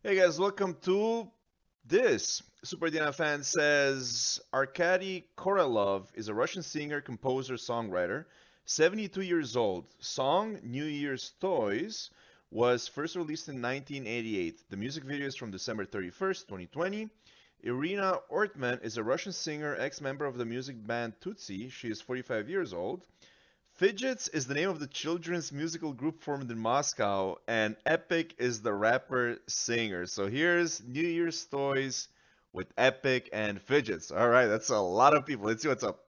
Hey guys, welcome to this. Super Diana fan says Arkady Khoralov is a Russian singer, composer, songwriter, 72 years old. Song New Year's Toys was first released in 1988. The music video is from December 31st, 2020. Irina Ortman is a Russian singer, ex-member of the music band Tutsi. She is 45 years old. Fidgets is the name of the children's musical group formed in Moscow, and Epic is the rapper singer. So here's New Year's Toys with Epic and Fidgets. All right, that's a lot of people. Let's see what's up.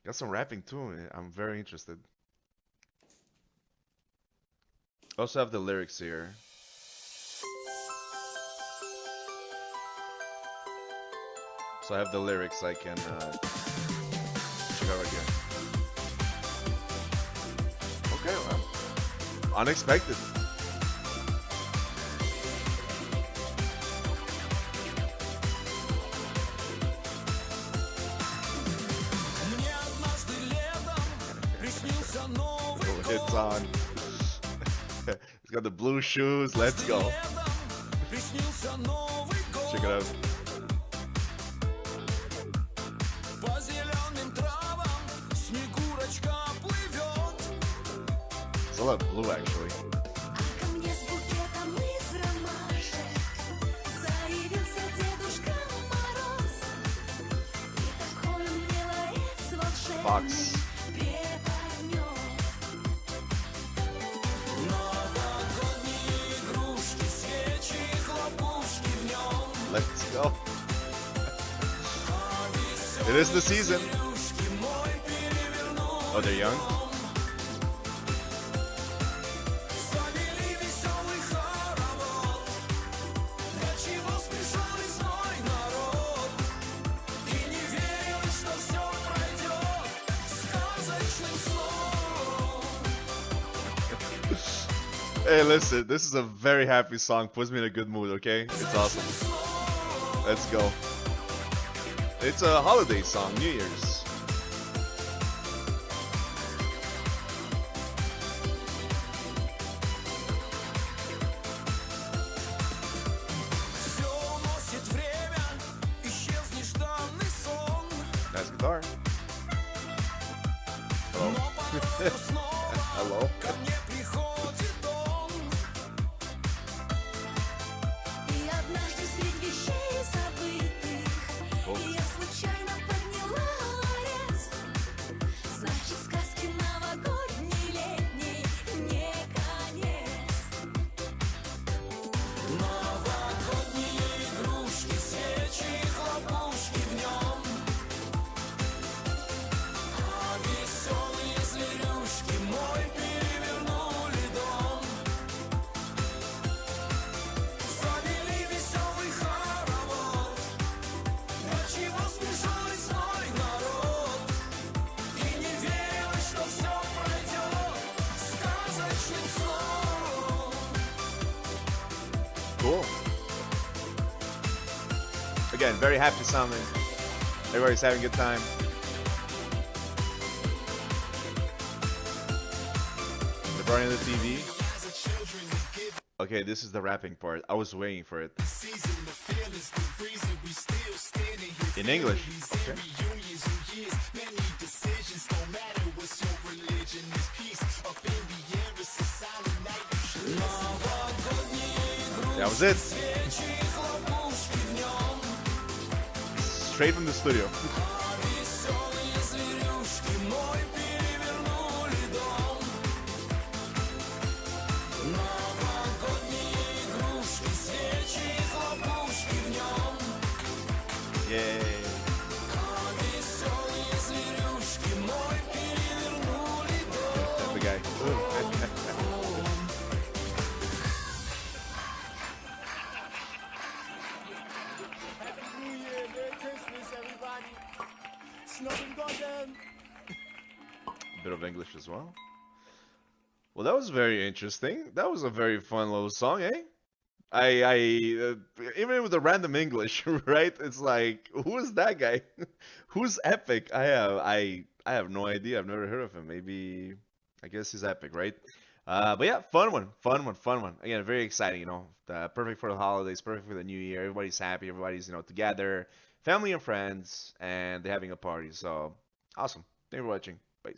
Got some rapping too. I'm very interested. Also have the lyrics here. So I have the lyrics I can check out right here. Okay, well, unexpected. It's on. It's got the blue shoes. Let's go. Check it out. It's a lot of blue actually. Fox. Let's go. It is the season. Oh, they're young? Hey, listen, this is a very happy song. Puts me in a good mood, okay? It's awesome. Let's go. It's a holiday song, New Year's. Nice guitar. Hello. Hello. Cool. Again, very happy sounding. Everybody's having a good time. They're burning the TV. Okay, this is the rapping part. I was waiting for it. In English. Okay. That was it. Straight from the studio. Yay. That's the guy. Bit of English as well. Well, that was very interesting. That was a very fun little song, eh? Even with the random English, right? It's like, who is that guy? Who's Epic? I have no idea. I've never heard of him. Maybe, I guess he's Epic, right? But yeah, fun one, fun one, fun one. Again, very exciting. Perfect for the holidays, perfect for the new year. Everybody's happy, everybody's together, family and friends, and they're having a party. So awesome. Thank you for watching. Bye.